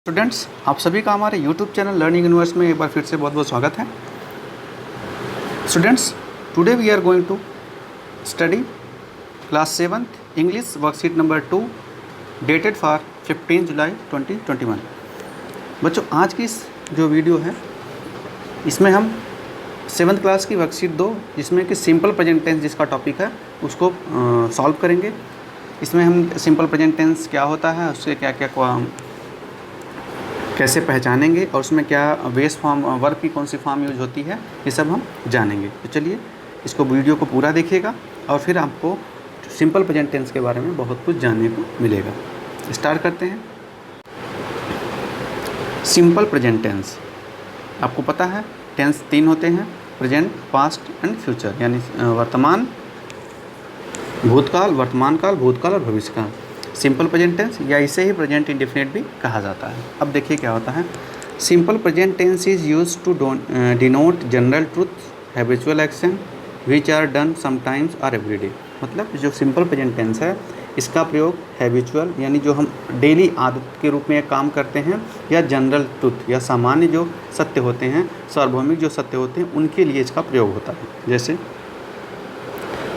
Students, आप सभी का हमारे YouTube चैनल लर्निंग यूनिवर्स में एक बार फिर से बहुत बहुत स्वागत है। Students, today we are going to study class 7th English worksheet number 2 dated for 15 July 2021। बच्चों, आज की इस जो वीडियो है इसमें हम 7th क्लास की वर्कशीट 2 जिसमें कि सिंपल प्रेजेंट टेंस जिसका टॉपिक है उसको सॉल्व करेंगे। इसमें हम सिंपल प्रेजेंट टेंस क्या होता है, उसके क्या क्या कैसे पहचानेंगे और उसमें क्या बेस फॉर्म वर्ब की कौन सी फॉर्म यूज होती है, ये सब हम जानेंगे। तो चलिए इसको वीडियो को पूरा देखिएगा और फिर आपको सिंपल प्रेजेंट टेंस के बारे में बहुत कुछ जानने को मिलेगा। स्टार्ट करते हैं। सिंपल प्रेजेंट टेंस, आपको पता है टेंस 3 होते हैं, प्रेजेंट, पास्ट एंड फ्यूचर, यानी वर्तमान, भूतकाल, वर्तमान काल, भूतकाल और भविष्य काल। सिंपल प्रेजेंट टेंस या इसे ही प्रेजेंट इंडेफिनिट भी कहा जाता है। अब देखिए क्या होता है। Simple present tense is use to denote general truth, habitual action which are done sometimes और एवरीडे। मतलब जो सिंपल प्रेजेंट टेंस है इसका प्रयोग हैबिचुअल यानी जो हम डेली आदत के रूप में एक काम करते हैं, या जनरल ट्रूथ या सामान्य जो सत्य होते हैं, सार्वभौमिक जो सत्य होते हैं, उनके लिए इसका प्रयोग होता है। जैसे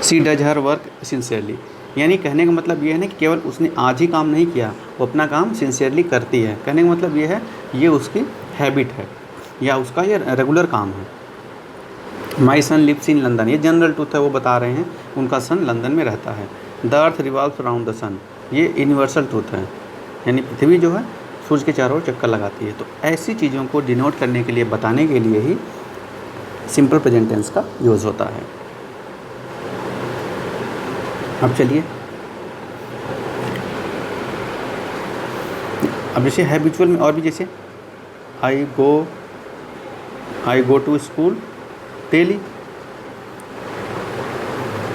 सी डज हर वर्क सिंसियरली, यानी कहने का मतलब ये है ना कि केवल उसने आज ही काम नहीं किया, वो अपना काम सिंसियरली करती है। कहने का मतलब ये है ये उसकी हैबिट है या उसका ये रेगुलर काम है। माई सन लिव्स इन लंदन, ये जनरल ट्रूथ है, वो बता रहे हैं उनका सन लंदन में रहता है। The earth revolves around the sun, ये यूनिवर्सल ट्रूथ है, यानी पृथ्वी जो है सूर्य के चारों ओर चक्कर लगाती है। तो ऐसी चीज़ों को डिनोट करने के लिए, बताने के लिए ही सिंपल प्रेजेंट टेंस का यूज़ होता है। अब चलिए, अब जैसे हैबिचुअल में और भी, जैसे आई गो टू स्कूल डेली,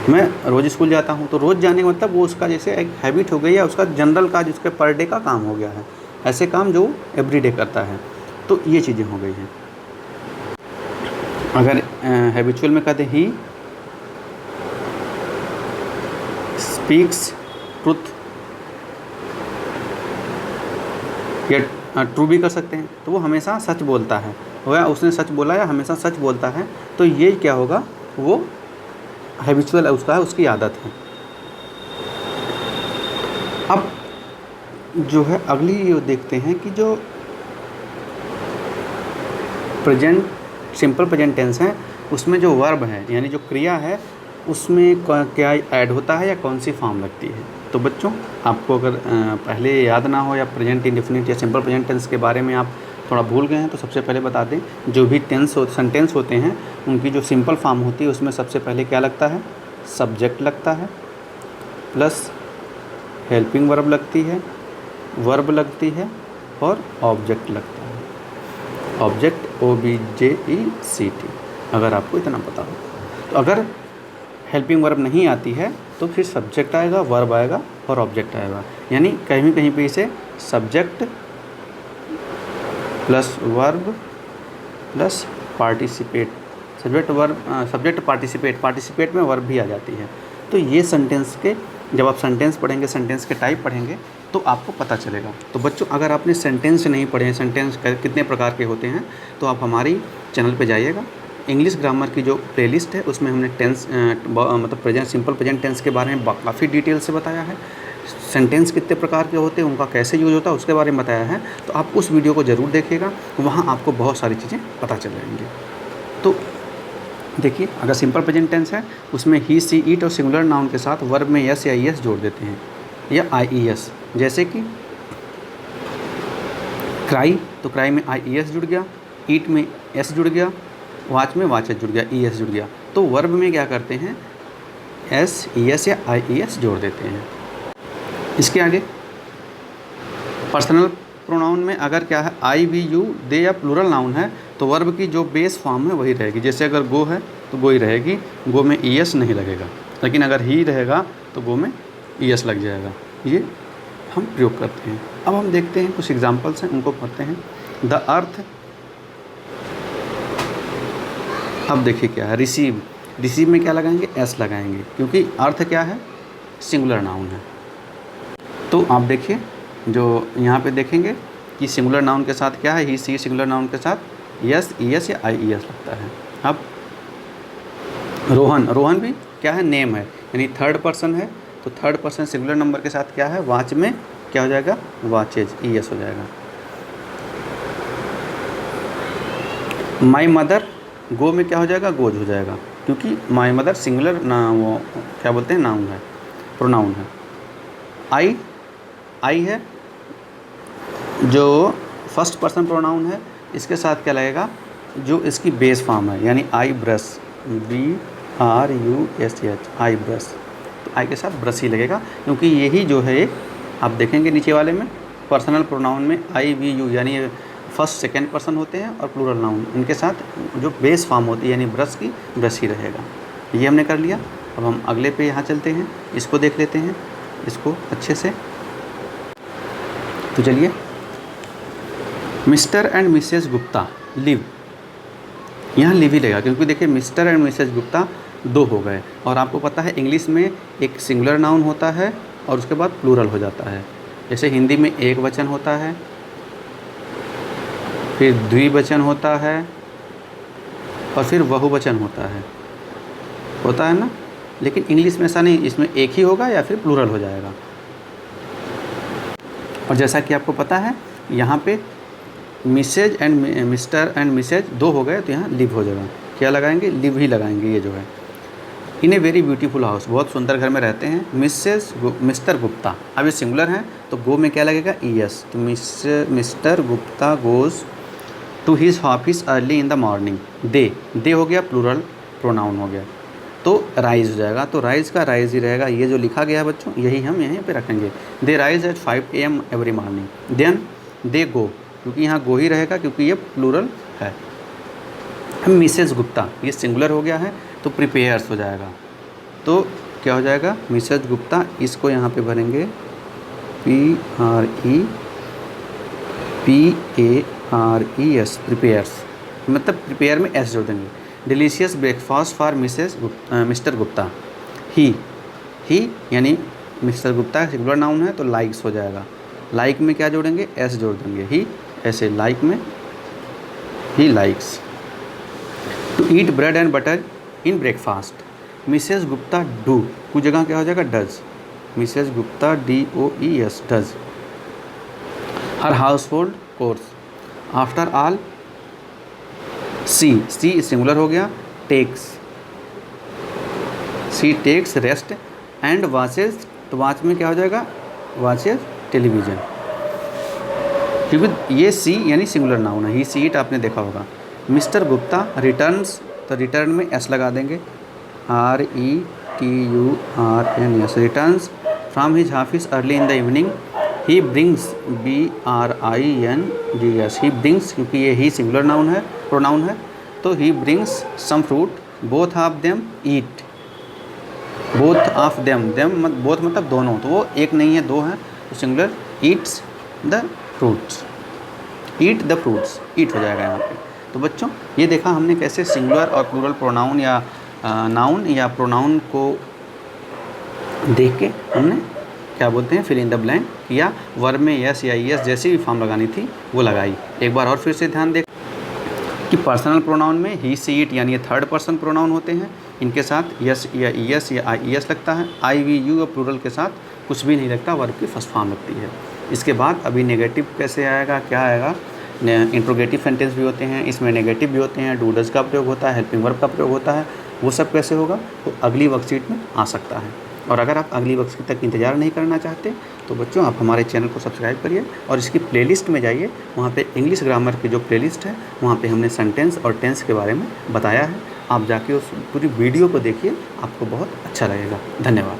मैं रोज़ स्कूल जाता हूँ। तो रोज़ जाने का मतलब वो उसका जैसे एक हैबिट हो गई है, उसका जनरल का जिसके पर डे का काम हो गया है, ऐसे काम जो एवरी डे करता है। तो ये चीज़ें हो गई हैं। अगर हैबिचुअल में कहते ही स्पीक्स ट्रुथ, या ट्रू भी कर सकते हैं, तो वो हमेशा सच बोलता है, या उसने सच बोला या हमेशा सच बोलता है। तो ये क्या होगा, वो हैबिचुअल है, उसका है, उसकी आदत है। अब जो है अगली ये देखते हैं कि जो सिंपल प्रेजेंट टेंस है उसमें जो वर्ब है यानी जो क्रिया है उसमें क्या ऐड होता है या कौन सी फॉर्म लगती है। तो बच्चों, आपको अगर पहले याद ना हो या प्रेजेंट इंडेफिनिट या सिंपल प्रेजेंट टेंस के बारे में आप थोड़ा भूल गए हैं, तो सबसे पहले बता दें, जो भी सेंटेंस होते हैं उनकी जो सिंपल फॉर्म होती है उसमें सबसे पहले क्या लगता है, सब्जेक्ट लगता है, प्लस हेल्पिंग वर्ब लगती है, वर्ब लगती है और ऑब्जेक्ट लगता है। ऑब्जेक्ट OBJECT, अगर आपको इतना पता हो। तो अगर हेल्पिंग वर्ब नहीं आती है तो फिर सब्जेक्ट आएगा, वर्ब आएगा और ऑब्जेक्ट आएगा। यानी कहीं कहीं पे इसे subject plus verb plus participate, subject participate में वर्ब भी आ जाती है। तो ये सेंटेंस के, जब आप सेंटेंस पढ़ेंगे, सेंटेंस के टाइप पढ़ेंगे तो आपको पता चलेगा। तो बच्चों, अगर आपने सेंटेंस नहीं पढ़े, सेंटेंस कितने प्रकार के होते हैं, तो आप हमारी चैनल पे जाइएगा। इंग्लिश ग्रामर की जो प्लेलिस्ट है उसमें हमने टेंस मतलब सिंपल प्रेजेंट टेंस के बारे में काफ़ी डिटेल से बताया है। सेंटेंस कितने प्रकार के होते हैं, उनका कैसे यूज होता है, उसके बारे में बताया है। तो आप उस वीडियो को ज़रूर देखिएगा, वहाँ आपको बहुत सारी चीज़ें पता चल जाएंगी। तो देखिए, अगर सिंपल प्रेजेंट टेंस है उसमें ही, सी, इट और सिंगुलर नाउन के साथ वर्ब में एस या ईएस जोड़ देते हैं, या IES। जैसे कि क्राई, तो क्राई में IES जुड़ गया, ईट में एस जुड़ गया, वाच में वाचस जुड़ गया, ES जुड़ गया। तो वर्ब में क्या करते हैं, एस, ES या IES जोड़ देते हैं। इसके आगे पर्सनल प्रोनाउन में अगर क्या है, आई, वी, यू, दे या प्लूरल नाउन है तो वर्ब की जो बेस फॉर्म है वही रहेगी। जैसे अगर गो है तो गो ही रहेगी, गो में ES नहीं लगेगा। लेकिन अगर ही रहेगा तो गो में ES लग जाएगा। ये हम प्रयोग करते हैं। अब हम देखते हैं कुछ एग्जाम्पल्स हैं, उनको पढ़ते हैं। द अर्थ, अब देखिए क्या है, रिसीव, रिसीव में क्या लगाएंगे, S लगाएंगे, क्योंकि अर्थ क्या है, सिंगुलर नाउन है। तो आप देखिए जो यहाँ पे देखेंगे कि सिंगुलर नाउन के साथ क्या है, ही सी सिंगुलर नाउन के साथ यस ई एस या आई ई एस लगता है। अब रोहन, रोहन भी क्या है, नेम है, यानी थर्ड पर्सन है, तो थर्ड पर्सन सिंगुलर नंबर के साथ क्या है, वाच में क्या हो जाएगा, वाचेज, ई एस हो जाएगा। माई मदर, गो में क्या हो जाएगा, गोज हो जाएगा, क्योंकि माई मदर सिंगुलर ना, वो क्या बोलते हैं, नाउन है, प्रोनाउन है। आई, आई है जो फर्स्ट पर्सन प्रोनाउन है, इसके साथ क्या लगेगा, जो इसकी बेस फॉर्म है, यानी I brush, BRUSH, I brush, तो आई के साथ ब्रश ही लगेगा, क्योंकि यही जो है आप देखेंगे नीचे वाले में पर्सनल प्रोनाउन में IVU यानी फर्स्ट सेकेंड पर्सन होते हैं और प्लूरल नाउन, इनके साथ जो बेस फॉर्म होती है यानी ब्रश की ब्रश ही रहेगा। ये हमने कर लिया। अब हम अगले पे यहाँ चलते हैं, इसको देख लेते हैं इसको अच्छे से। तो चलिए, mister and Mrs Gupta live, यहाँ लिव ही लगेगा, क्योंकि देखिए मिस्टर एंड मिसेस गुप्ता दो हो गए, और आपको पता है इंग्लिश में एक सिंगुलर नाउन होता है और उसके बाद प्लूरल हो जाता है। जैसे हिंदी में एक वचन होता है, फिर द्विवचन होता है, और फिर बहुवचन होता है ना। लेकिन इंग्लिश में ऐसा नहीं, इसमें एक ही होगा या फिर प्लूरल हो जाएगा। और जैसा कि आपको पता है यहाँ पे Mrs and Mr and Mrs दो हो गए, तो यहाँ लिव हो जाएगा। क्या लगाएंगे, लिव ही लगाएंगे। ये जो है, इन ए वेरी ब्यूटीफुल हाउस, बहुत सुंदर घर में रहते हैं मिस्टर गुप्ता। अब ये सिंगुलर हैं तो गो में क्या लगेगा, ES, तो mister Gupta goes to his office early in the morning. They हो गया, प्लूरल प्रोनाउन हो गया, तो राइज हो जाएगा। तो राइज का राइज ही रहेगा। ये जो लिखा गया है बच्चों, यही हम यहीं पे रखेंगे। They rise at 5 AM every morning. Then they go, क्योंकि यहाँ गो ही रहेगा क्योंकि ये प्लूरल है। मिसेस गुप्ता, ये सिंगुलर हो गया है तो प्रिपेयर्स हो जाएगा। तो क्या हो जाएगा, मिसेस गुप्ता, इसको यहाँ पे भरेंगे PREPARES, प्रिपेयर्स, मतलब प्रिपेयर में S जोड़ देंगे। Delicious breakfast for mister Gupta. He यानी मिस्टर गुप्ता सिंगुलर नाउन है तो लाइक्स हो जाएगा। लाइक में क्या जोड़ेंगे, S जोड़ देंगे, ही, ऐसे लाइक में ही likes. To eat bread and butter in breakfast. Mrs Gupta do, कुछ जगह क्या हो जाएगा, does. Mrs Gupta DOES, does. हर household chores. After all she singular हो गया, takes, she takes rest and watches, तो वॉच में क्या हो जाएगा, वॉचेज टेलीविज़न, क्योंकि ये सी यानी सिंगुलर नाउन है। ही सी इट आपने देखा होगा। मिस्टर गुप्ता रिटर्न्स, तो रिटर्न में S लगा देंगे, RETURNS, returns from his office early in the evening. He brings, BRINGS, he brings, क्योंकि ये ही सिंगुलर नाउन है, प्रोनाउन है, तो he brings some fruit. Both of them eat, both of them, both मतलब दोनों, तो वो एक नहीं है, दो हैं, तो singular. Eats the fruits, eat the fruits, eat हो जाएगा यहाँ पे। तो बच्चों, ये देखा हमने कैसे सिंगुलर और प्लूरल प्रोनाउन या नाउन या प्रोनाउन को देख के हमने क्या बोलते हैं, फिल इन द ब्लैंक किया। वर्ब में यस या ES जैसी भी फॉर्म लगानी थी वो लगाई। एक बार और फिर से ध्यान दें कि पर्सनल प्रोनाउन में ही सी इट यानी ये थर्ड पर्सन प्रोनाउन होते हैं, इनके साथ यस या ES या IES लगता है। IVU और प्लूरल के साथ कुछ भी नहीं लगता, वर्ब की फर्स्ट फॉर्म लगती है। इसके बाद अभी नेगेटिव कैसे आएगा, क्या आएगा, इंट्रोगेटिव सेंटेंस भी होते हैं, इसमें नेगेटिव भी होते हैं, डू डज का प्रयोग होता है, हेल्पिंग वर्ब का प्रयोग होता है। वो सब कैसे होगा, तो अगली वर्कशीट में आ सकता है। और अगर आप अगली वर्कशीट तक इंतज़ार नहीं करना चाहते तो बच्चों आप हमारे चैनल को सब्सक्राइब करिए और इसकी प्लेलिस्ट में जाइए। वहाँ पे इंग्लिश ग्रामर की जो प्लेलिस्ट है वहाँ पे हमने सेंटेंस और टेंस के बारे में बताया है। आप जाके उस पूरी वीडियो को देखिए, आपको बहुत अच्छा लगेगा। धन्यवाद।